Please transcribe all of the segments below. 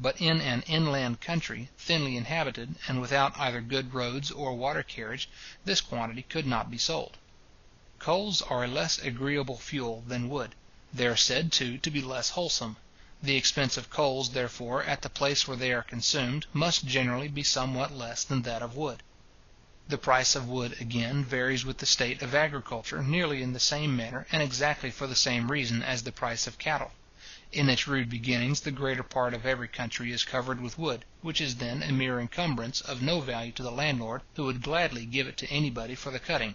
but in an inland country, thinly inhabited, and without either good roads or water carriage, this quantity could not be sold. Coals are a less agreeable fuel than wood. They are said, too, to be less wholesome. The expense of coals, therefore, at the place where they are consumed, must generally be somewhat less than that of wood. The price of wood, again, varies with the state of agriculture nearly in the same manner and exactly for the same reason as the price of cattle. In its rude beginnings, the greater part of every country is covered with wood, which is then a mere encumbrance of no value to the landlord, who would gladly give it to anybody for the cutting.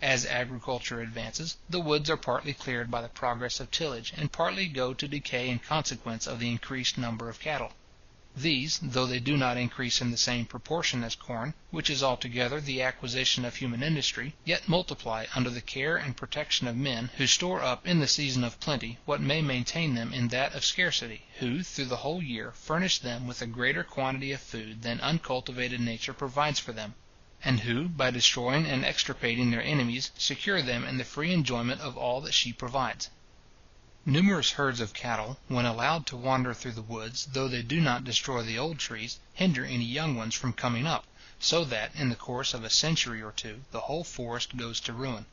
As agriculture advances, the woods are partly cleared by the progress of tillage, and partly go to decay in consequence of the increased number of cattle. These, though they do not increase in the same proportion as corn, which is altogether the acquisition of human industry, yet multiply under the care and protection of men, who store up in the season of plenty what may maintain them in that of scarcity, who, through the whole year, furnish them with a greater quantity of food than uncultivated nature provides for them, and who, by destroying and extirpating their enemies, secure them in the free enjoyment of all that she provides. Numerous herds of cattle, when allowed to wander through the woods, though they do not destroy the old trees, hinder any young ones from coming up, so that, in the course of a century or two, the whole forest goes to ruin.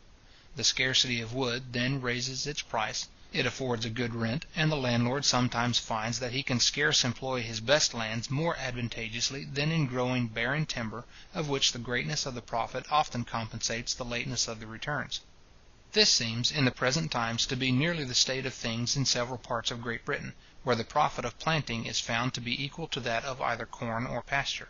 The scarcity of wood then raises its price, it affords a good rent, and the landlord sometimes finds that he can scarce employ his best lands more advantageously than in growing barren timber, of which the greatness of the profit often compensates the lateness of the returns. This seems, in the present times, to be nearly the state of things in several parts of Great Britain, where the profit of planting is found to be equal to that of either corn or pasture.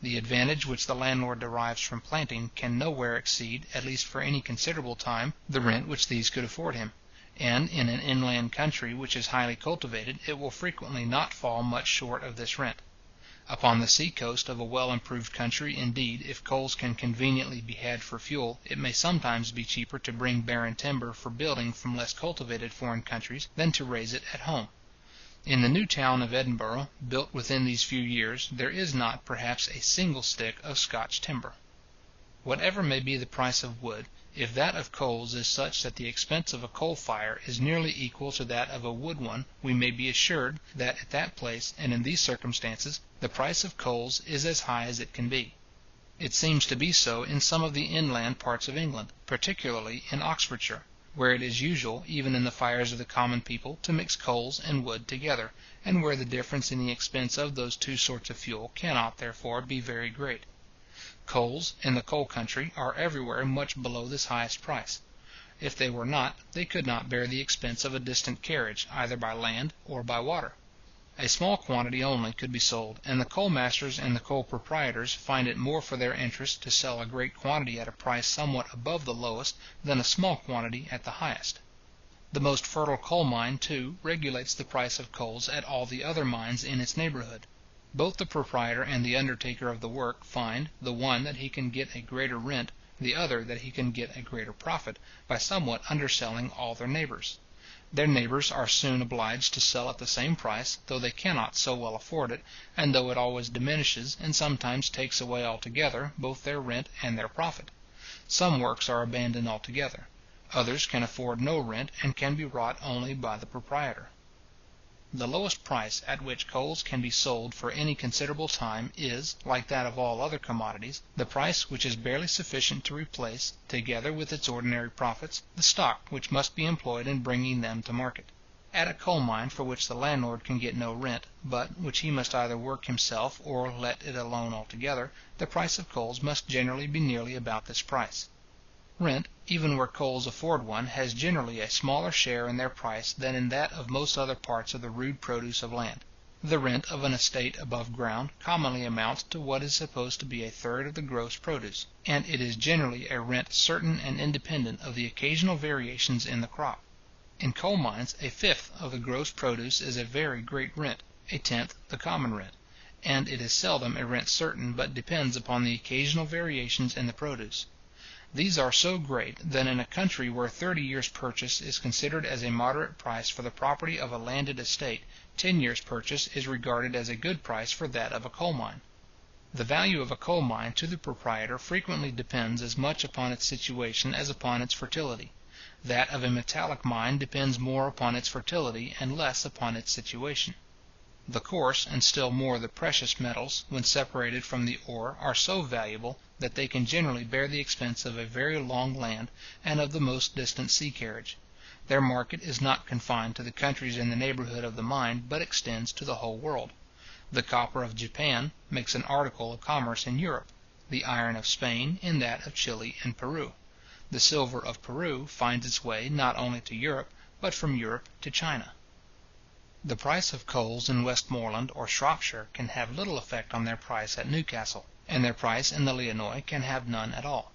The advantage which the landlord derives from planting can nowhere exceed, at least for any considerable time, the rent which these could afford him; and in an inland country which is highly cultivated, it will frequently not fall much short of this rent. Upon the sea coast of a well improved country, indeed, if coals can conveniently be had for fuel, it may sometimes be cheaper to bring barren timber for building from less cultivated foreign countries than to raise it at home. In the new town of Edinburgh, built within these few years, there is not, perhaps, a single stick of Scotch timber. Whatever may be the price of wood, if that of coals is such that the expense of a coal fire is nearly equal to that of a wood one, we may be assured that at that place, and in these circumstances, the price of coals is as high as it can be. It seems to be so in some of the inland parts of England, particularly in Oxfordshire, where it is usual, even in the fires of the common people, to mix coals and wood together, and where the difference in the expense of those two sorts of fuel cannot, therefore, be very great. Coals, in the coal country, are everywhere much below this highest price. If they were not, they could not bear the expense of a distant carriage, either by land or by water. A small quantity only could be sold, and the coal masters and the coal proprietors find it more for their interest to sell a great quantity at a price somewhat above the lowest, than a small quantity at the highest. The most fertile coal mine, too, regulates the price of coals at all the other mines in its neighbourhood. Both the proprietor and the undertaker of the work find, the one that he can get a greater rent, the other that he can get a greater profit, by somewhat underselling all their neighbours. Their neighbours are soon obliged to sell at the same price, though they cannot so well afford it, and though it always diminishes, and sometimes takes away altogether, both their rent and their profit. Some works are abandoned altogether. Others can afford no rent, and can be wrought only by the proprietor. The lowest price at which coals can be sold for any considerable time is, like that of all other commodities, the price which is barely sufficient to replace, together with its ordinary profits, the stock which must be employed in bringing them to market. At a coal mine for which the landlord can get no rent, but which he must either work himself or let it alone altogether, the price of coals must generally be nearly about this price. Rent, even where coals afford one, has generally a smaller share in their price than in that of most other parts of the rude produce of land. The rent of an estate above ground commonly amounts to what is supposed to be a third of the gross produce, and it is generally a rent certain and independent of the occasional variations in the crop. In coal mines, a fifth of the gross produce is a very great rent, a tenth the common rent, and it is seldom a rent certain, but depends upon the occasional variations in the produce. These are so great, that in a country where 30 years' purchase is considered as a moderate price for the property of a landed estate, 10 years' purchase is regarded as a good price for that of a coal mine. The value of a coal mine to the proprietor frequently depends as much upon its situation as upon its fertility. That of a metallic mine depends more upon its fertility, and less upon its situation. The coarse, and still more the precious metals, when separated from the ore, are so valuable, that they can generally bear the expense of a very long land, and of the most distant sea carriage. Their market is not confined to the countries in the neighbourhood of the mine, but extends to the whole world. The copper of Japan makes an article of commerce in Europe; the iron of Spain in that of Chile and Peru. The silver of Peru finds its way not only to Europe, but from Europe to China. The price of coals in Westmoreland or Shropshire can have little effect on their price at Newcastle, and their price in the Illinois can have none at all.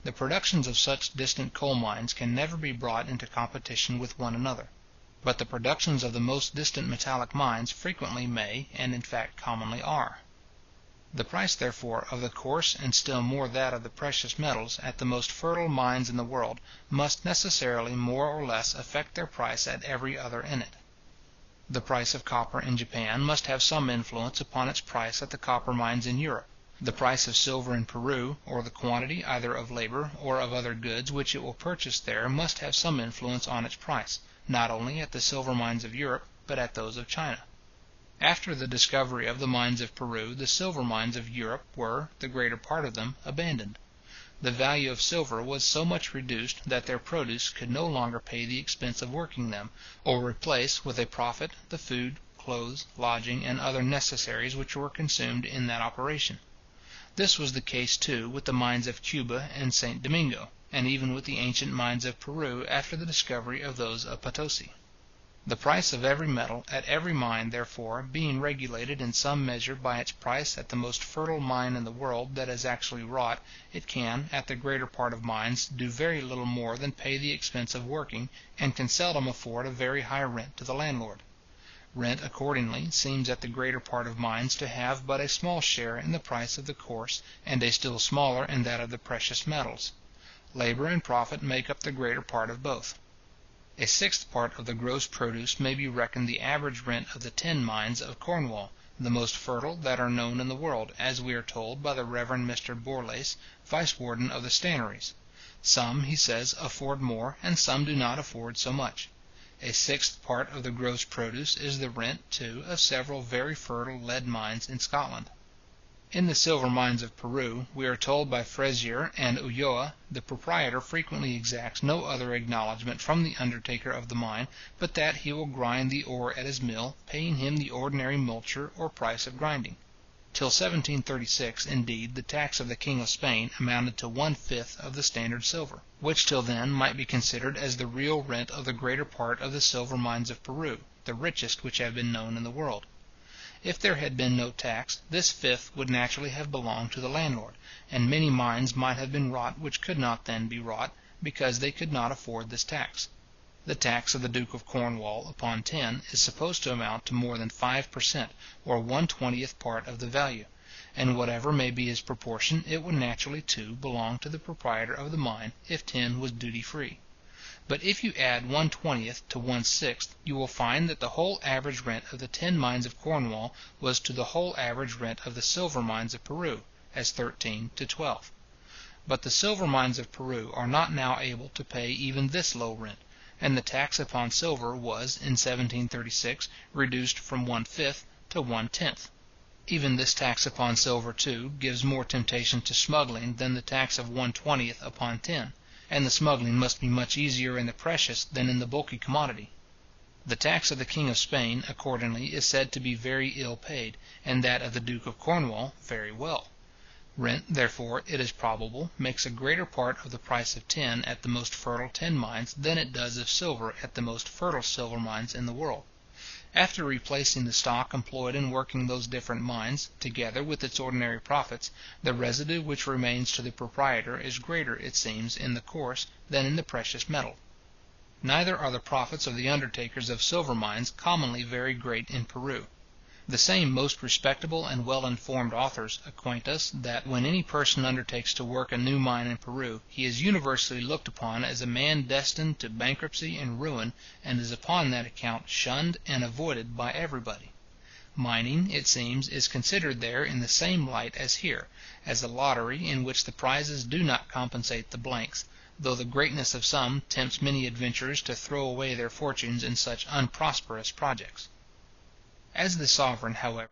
The productions of such distant coal mines can never be brought into competition with one another. But the productions of the most distant metallic mines frequently may, and in fact commonly are. The price, therefore, of the coarse, and still more that of the precious metals, at the most fertile mines in the world, must necessarily more or less affect their price at every other in it. The price of copper in Japan must have some influence upon its price at the copper mines in Europe. The price of silver in Peru, or the quantity either of labour or of other goods which it will purchase there, must have some influence on its price, not only at the silver mines of Europe, but at those of China. After the discovery of the mines of Peru, the silver mines of Europe were, the greater part of them, abandoned. The value of silver was so much reduced, that their produce could no longer pay the expense of working them, or replace with a profit the food, clothes, lodging, and other necessaries which were consumed in that operation. This was the case, too, with the mines of Cuba and St. Domingo, and even with the ancient mines of Peru after the discovery of those of Potosi. The price of every metal at every mine, therefore, being regulated in some measure by its price at the most fertile mine in the world that is actually wrought, it can, at the greater part of mines, do very little more than pay the expense of working, and can seldom afford a very high rent to the landlord. Rent, accordingly, seems at the greater part of mines to have but a small share in the price of the coarse, and a still smaller in that of the precious metals. Labour and profit make up the greater part of both. A sixth part of the gross produce may be reckoned the average rent of the tin mines of Cornwall, the most fertile that are known in the world, as we are told by the Rev. Mr. Borlase, vice warden of the Stannaries. Some, he says, afford more, and some do not afford so much. A sixth part of the gross produce is the rent, too, of several very fertile lead mines in Scotland. In the silver mines of Peru, we are told by Frezier and Ulloa, the proprietor frequently exacts no other acknowledgment from the undertaker of the mine, but that he will grind the ore at his mill, paying him the ordinary multure or price of grinding. Till 1736, indeed, the tax of the King of Spain amounted to 1/5 of the standard silver, which till then might be considered as the real rent of the greater part of the silver mines of Peru, the richest which have been known in the world. If there had been no tax, this fifth would naturally have belonged to the landlord, and many mines might have been wrought which could not then be wrought, because they could not afford this tax. The tax of the Duke of Cornwall upon tin is supposed to amount to more than 5 per cent, or 1/20th part of the value; and whatever may be his proportion, it would naturally, too, belong to the proprietor of the mine, if tin was duty free. But if you add 1/20th to 1/6th, you will find that the whole average rent of the tin mines of Cornwall was to the whole average rent of the silver mines of Peru, as 13 to 12. But the silver mines of Peru are not now able to pay even this low rent, and the tax upon silver was, in 1736, reduced from 1/5 to 1/10. Even this tax upon silver, too, gives more temptation to smuggling than the tax of 1/20th upon tin, and the smuggling must be much easier in the precious than in the bulky commodity. The tax of the King of Spain, accordingly, is said to be very ill paid, and that of the Duke of Cornwall very well. Rent, therefore, it is probable, makes a greater part of the price of tin at the most fertile tin mines than it does of silver at the most fertile silver mines in the world. After replacing the stock employed in working those different mines, together with its ordinary profits, the residue which remains to the proprietor is greater, it seems, in the coarse than in the precious metal. Neither are the profits of the undertakers of silver mines commonly very great in Peru. The same most respectable and well-informed authors acquaint us, that when any person undertakes to work a new mine in Peru, he is universally looked upon as a man destined to bankruptcy and ruin, and is upon that account shunned and avoided by everybody. Mining, it seems, is considered there in the same light as here, as a lottery in which the prizes do not compensate the blanks, though the greatness of some tempts many adventurers to throw away their fortunes in such unprosperous projects. As the sovereign, however,